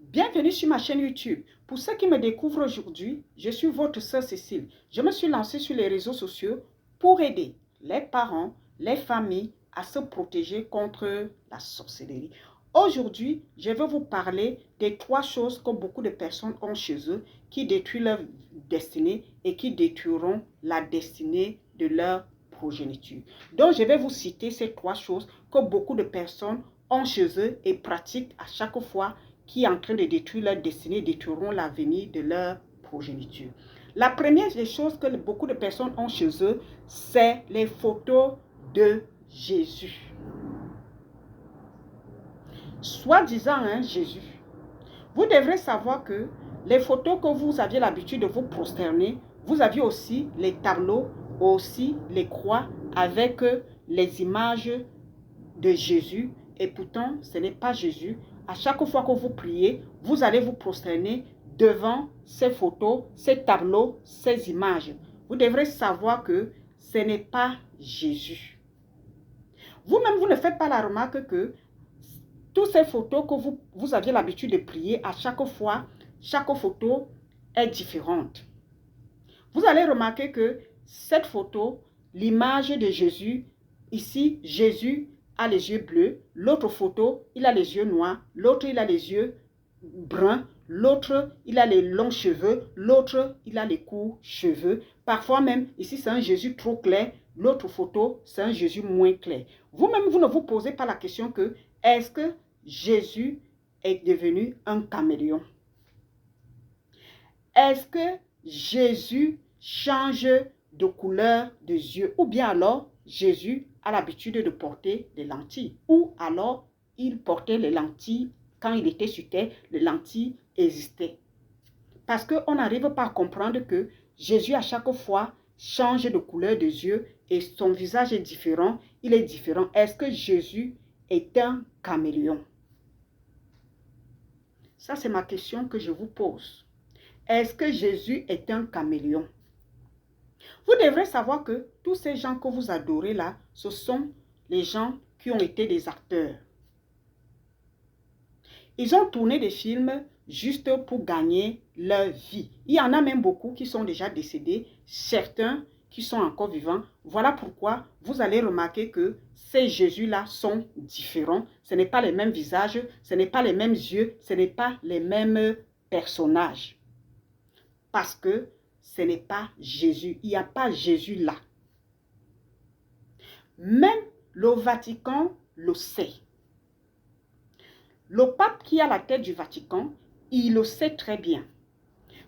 Bienvenue sur ma chaîne YouTube. Pour ceux qui me découvrent aujourd'hui, je suis votre sœur Cécile. Je me suis lancée sur les réseaux sociaux pour aider les parents, les familles à se protéger contre la sorcellerie. Aujourd'hui, je vais vous parler des 3 choses que beaucoup de personnes ont chez eux qui détruisent leur destinée et qui détruiront la destinée de leur progéniture. Donc, je vais vous citer ces 3 choses que beaucoup de personnes ont chez eux et pratiquent à chaque fois qui est en train de détruire leur destinée, détruiront l'avenir de leur progéniture. La première des choses que beaucoup de personnes ont chez eux, c'est les photos de Jésus. Soi-disant, Jésus. Vous devrez savoir que les photos que vous aviez l'habitude de vous prosterner, vous aviez aussi les tableaux, aussi les croix avec les images de Jésus. Et pourtant, ce n'est pas Jésus. À chaque fois que vous priez, vous allez vous prosterner devant ces photos, ces tableaux, ces images. Vous devrez savoir que ce n'est pas Jésus. Vous-même, vous ne faites pas la remarque que toutes ces photos que vous aviez l'habitude de prier, à chaque fois, chaque photo est différente. Vous allez remarquer que cette photo, l'image de Jésus, ici, Jésus a les yeux bleus, l'autre photo, il a les yeux noirs, l'autre, il a les yeux bruns, l'autre, il a les longs cheveux, l'autre, il a les courts cheveux. Parfois même, ici, c'est un Jésus trop clair, l'autre photo, c'est un Jésus moins clair. Vous-même, vous ne vous posez pas la question que, est-ce que Jésus est devenu un caméléon? Est-ce que Jésus change de couleur de yeux? Ou bien alors, Jésus a l'habitude de porter des lentilles. Ou alors, il portait les lentilles. Quand il était sur terre, les lentilles existaient. Parce qu'on n'arrive pas à comprendre que Jésus, à chaque fois, change de couleur de yeux et son visage est différent. Il est différent. Est-ce que Jésus est un caméléon? Ça, c'est ma question que je vous pose. Est-ce que Jésus est un caméléon? Vous devrez savoir que tous ces gens que vous adorez là, ce sont les gens qui ont été des acteurs. Ils ont tourné des films juste pour gagner leur vie. Il y en a même beaucoup qui sont déjà décédés, certains qui sont encore vivants. Voilà pourquoi vous allez remarquer que ces Jésus-là sont différents. Ce n'est pas les mêmes visages, ce n'est pas les mêmes yeux, ce n'est pas les mêmes personnages. Parce que ce n'est pas Jésus. Il n'y a pas Jésus là. Même le Vatican le sait. Le pape qui est à la tête du Vatican, il le sait très bien.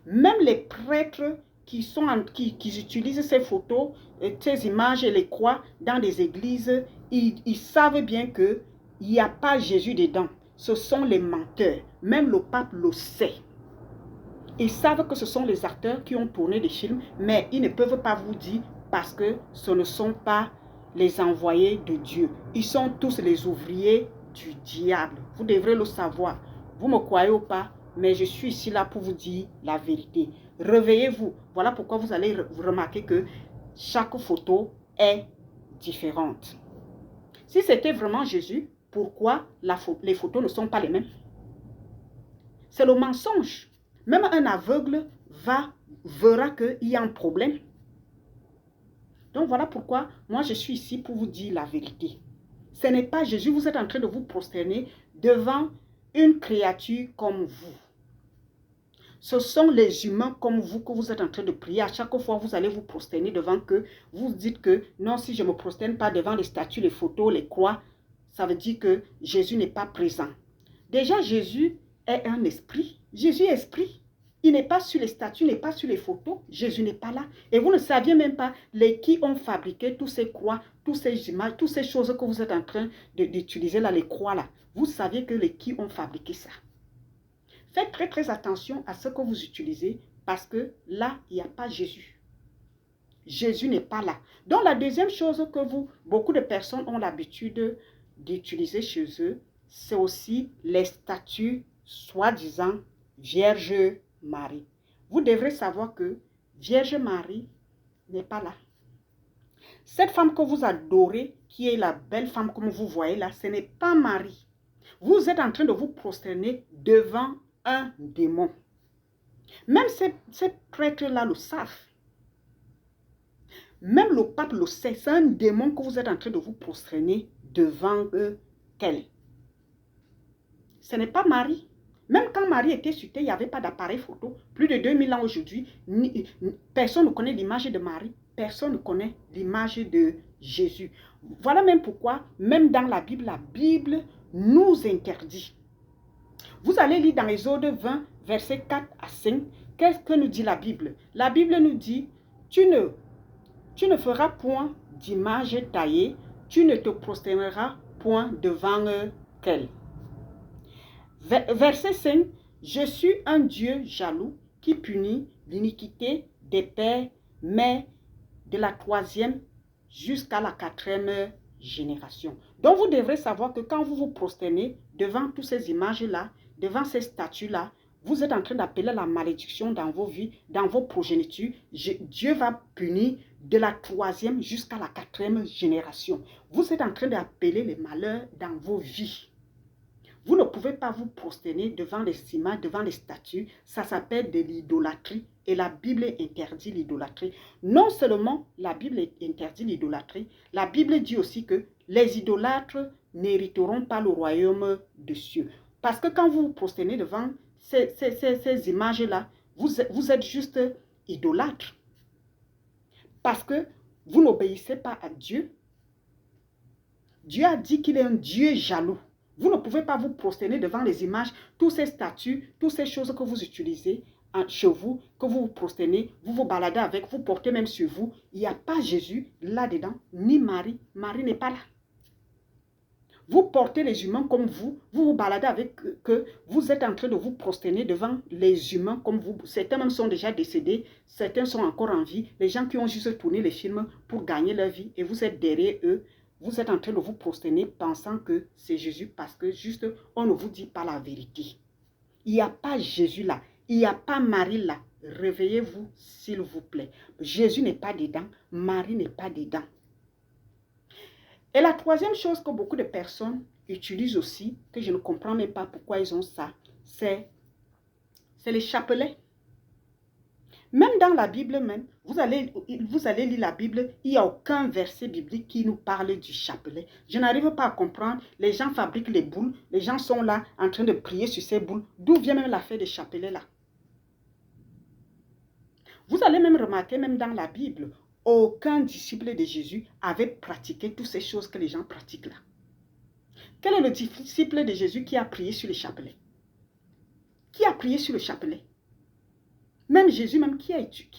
Même les prêtres qui utilisent ces photos, ces images et les croix dans des églises, ils savent bien qu'il n'y a pas Jésus dedans. Ce sont les menteurs. Même le pape le sait. Ils savent que ce sont les acteurs qui ont tourné des films, mais ils ne peuvent pas vous dire parce que ce ne sont pas les envoyés de Dieu. Ils sont tous les ouvriers du diable. Vous devrez le savoir. Vous me croyez ou pas, mais je suis ici là pour vous dire la vérité. Réveillez-vous. Voilà pourquoi vous allez remarquer que chaque photo est différente. Si c'était vraiment Jésus, pourquoi les photos ne sont pas les mêmes? C'est le mensonge. Même un aveugle verra qu'il y a un problème. Donc voilà pourquoi moi je suis ici pour vous dire la vérité. Ce n'est pas Jésus, vous êtes en train de vous prosterner devant une créature comme vous. Ce sont les humains comme vous que vous êtes en train de prier. À chaque fois, vous allez vous prosterner devant que vous dites que non, si je ne me prosterne pas devant les statues, les photos, les croix, ça veut dire que Jésus n'est pas présent. Déjà, Jésus est un esprit. Jésus est esprit. Il n'est pas sur les statues, il n'est pas sur les photos. Jésus n'est pas là. Et vous ne saviez même pas qui ont fabriqué tous ces croix, toutes ces images, toutes ces choses que vous êtes en train d'utiliser là, les croix là. Vous saviez que qui ont fabriqué ça. Faites très très attention à ce que vous utilisez parce que là, il n'y a pas Jésus. Jésus n'est pas là. Donc la deuxième chose que beaucoup de personnes ont l'habitude d'utiliser chez eux, c'est aussi les statues soi-disant Vierge Marie. Vous devrez savoir que Vierge Marie n'est pas là. Cette femme que vous adorez, qui est la belle femme comme vous voyez là, ce n'est pas Marie. Vous êtes en train de vous prosterner devant un démon. Même ces prêtres-là le savent. Même le pape le sait. C'est un démon que vous êtes en train de vous prosterner devant qu'elle. Ce n'est pas Marie. Même quand Marie était sur terre, il n'y avait pas d'appareil photo. Plus de 2000 ans aujourd'hui, personne ne connaît l'image de Marie. Personne ne connaît l'image de Jésus. Voilà même pourquoi, même dans la Bible nous interdit. Vous allez lire dans Exode 20, versets 4 à 5. Qu'est-ce que nous dit la Bible? La Bible nous dit, tu ne feras point d'image taillée, tu ne te prosterneras point devant qu'elle. Verset 5, je suis un Dieu jaloux qui punit l'iniquité des pères, mais de la 3e jusqu'à la 4e génération. Donc vous devrez savoir que quand vous vous prosternez devant toutes ces images-là, devant ces statues-là, vous êtes en train d'appeler la malédiction dans vos vies, dans vos progénitures. Dieu va punir de la 3e jusqu'à la 4e génération. Vous êtes en train d'appeler les malheurs dans vos vies. Vous ne pouvez pas vous prosterner devant les images, devant les statues. Ça s'appelle de l'idolâtrie et la Bible interdit l'idolâtrie. Non seulement la Bible interdit l'idolâtrie, la Bible dit aussi que les idolâtres n'hériteront pas le royaume des cieux. Parce que quand vous vous prosternez devant ces images-là, vous êtes juste idolâtre. Parce que vous n'obéissez pas à Dieu. Dieu a dit qu'il est un Dieu jaloux. Vous ne pouvez pas vous prosterner devant les images, tous ces statues, toutes ces choses que vous utilisez chez vous, que vous vous prosternez, vous vous baladez avec, vous portez même sur vous. Il n'y a pas Jésus là-dedans, ni Marie. Marie n'est pas là. Vous portez les humains comme vous vous baladez avec que vous êtes en train de vous prosterner devant les humains comme vous. Certains même sont déjà décédés, certains sont encore en vie. Les gens qui ont juste tourné les films pour gagner leur vie et vous êtes derrière eux. Vous êtes en train de vous prosterner pensant que c'est Jésus parce que juste on ne vous dit pas la vérité. Il n'y a pas Jésus là, il n'y a pas Marie là. Réveillez-vous s'il vous plaît. Jésus n'est pas dedans, Marie n'est pas dedans. Et la troisième chose que beaucoup de personnes utilisent aussi, que je ne comprends même pas pourquoi ils ont ça, c'est les chapelets. Même dans la Bible même, vous allez lire la Bible, il n'y a aucun verset biblique qui nous parle du chapelet. Je n'arrive pas à comprendre. Les gens fabriquent les boules, les gens sont là en train de prier sur ces boules. D'où vient même l'affaire des chapelets là? Vous allez même remarquer, même dans la Bible, aucun disciple de Jésus avait pratiqué toutes ces choses que les gens pratiquent là. Quel est le disciple de Jésus qui a prié sur les chapelets? Qui a prié sur le chapelet? Même Jésus, même qui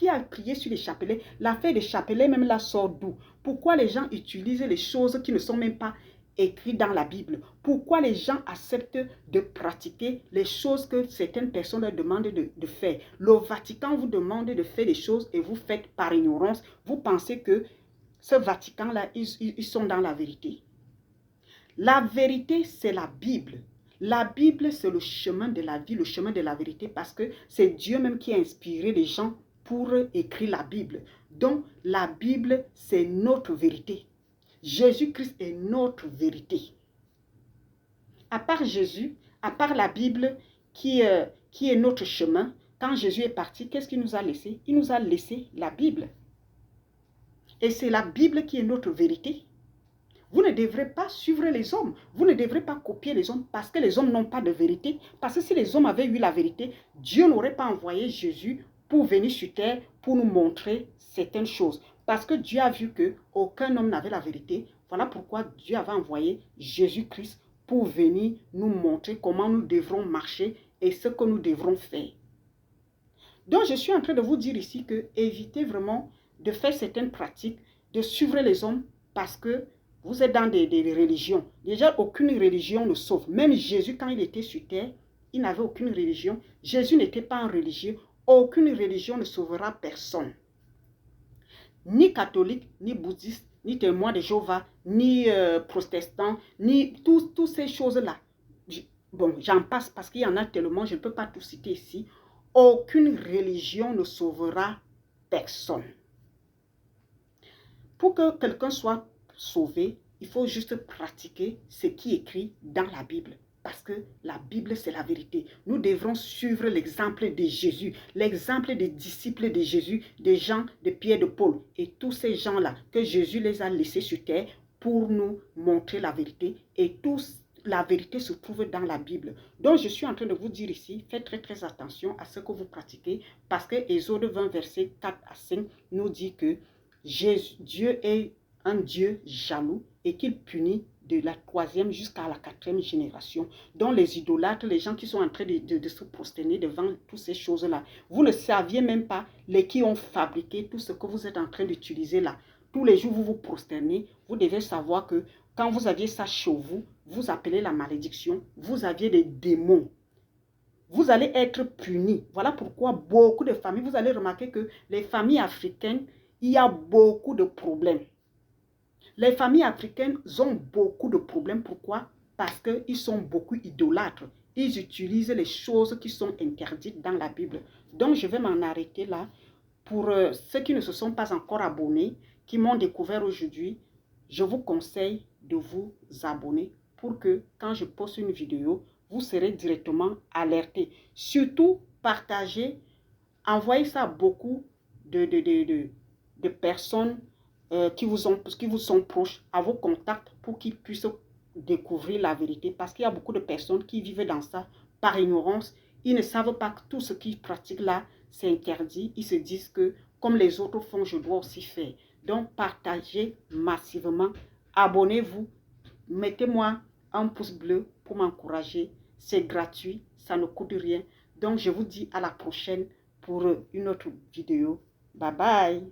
a prié sur les chapelets, l'affaire des chapelets même là sort d'où? Pourquoi les gens utilisent les choses qui ne sont même pas écrites dans la Bible? Pourquoi les gens acceptent de pratiquer les choses que certaines personnes leur demandent de faire? Le Vatican vous demande de faire des choses et vous faites par ignorance. Vous pensez que ce Vatican-là, ils sont dans la vérité. La vérité, c'est la Bible. La Bible, c'est le chemin de la vie, le chemin de la vérité, parce que c'est Dieu même qui a inspiré les gens pour écrire la Bible. Donc, la Bible, c'est notre vérité. Jésus-Christ est notre vérité. À part Jésus, à part la Bible qui est notre chemin, quand Jésus est parti, qu'est-ce qu'il nous a laissé? Il nous a laissé la Bible. Et c'est la Bible qui est notre vérité. Vous ne devrez pas suivre les hommes. Vous ne devrez pas copier les hommes parce que les hommes n'ont pas de vérité. Parce que si les hommes avaient eu la vérité, Dieu n'aurait pas envoyé Jésus pour venir sur terre pour nous montrer certaines choses. Parce que Dieu a vu qu'aucun homme n'avait la vérité. Voilà pourquoi Dieu avait envoyé Jésus-Christ pour venir nous montrer comment nous devrons marcher et ce que nous devrons faire. Donc je suis en train de vous dire ici que évitez vraiment de faire certaines pratiques, de suivre les hommes parce que vous êtes dans des religions. Déjà, aucune religion ne sauve. Même Jésus, quand il était sur terre, il n'avait aucune religion. Jésus n'était pas un religieux. Aucune religion ne sauvera personne. Ni catholique, ni bouddhiste, ni témoin de Jéhovah, ni protestant, ni toutes ces choses-là. Bon, j'en passe parce qu'il y en a tellement, je ne peux pas tout citer ici. Aucune religion ne sauvera personne. Pour que quelqu'un soit sauvé, il faut juste pratiquer ce qui est écrit dans la Bible. Parce que la Bible, c'est la vérité. Nous devrons suivre l'exemple de Jésus, l'exemple des disciples de Jésus, des Jean, de Pierre, de Paul. Et tous ces gens-là que Jésus les a laissés sur terre pour nous montrer la vérité. Et tous, la vérité se trouve dans la Bible. Donc, je suis en train de vous dire ici, faites très, très attention à ce que vous pratiquez. Parce que Exode 20, versets 4 à 5 nous dit que Dieu est un Dieu jaloux et qu'il punit de la 3e jusqu'à la 4e génération. Donc les idolâtres, les gens qui sont en train de se prosterner devant toutes ces choses-là, vous ne saviez même pas les qui ont fabriqué tout ce que vous êtes en train d'utiliser là. Tous les jours, vous vous prosternez. Vous devez savoir que quand vous aviez ça chez vous, vous appelez la malédiction, vous aviez des démons. Vous allez être punis. Voilà pourquoi beaucoup de familles, vous allez remarquer que les familles africaines, il y a beaucoup de problèmes. Les familles africaines ont beaucoup de problèmes. Pourquoi? Parce qu'ils sont beaucoup idolâtres. Ils utilisent les choses qui sont interdites dans la Bible. Donc, je vais m'en arrêter là. Pour ceux qui ne se sont pas encore abonnés, qui m'ont découvert aujourd'hui, je vous conseille de vous abonner pour que quand je poste une vidéo, vous serez directement alerté. Surtout, partagez, envoyez ça à beaucoup de personnes qui vous sont proches, à vos contacts, pour qu'ils puissent découvrir la vérité. Parce qu'il y a beaucoup de personnes qui vivent dans ça par ignorance. Ils ne savent pas que tout ce qu'ils pratiquent là, c'est interdit. Ils se disent que comme les autres font, je dois aussi faire. Donc, partagez massivement. Abonnez-vous. Mettez-moi un pouce bleu pour m'encourager. C'est gratuit, ça ne coûte rien. Donc, je vous dis à la prochaine pour une autre vidéo. Bye bye.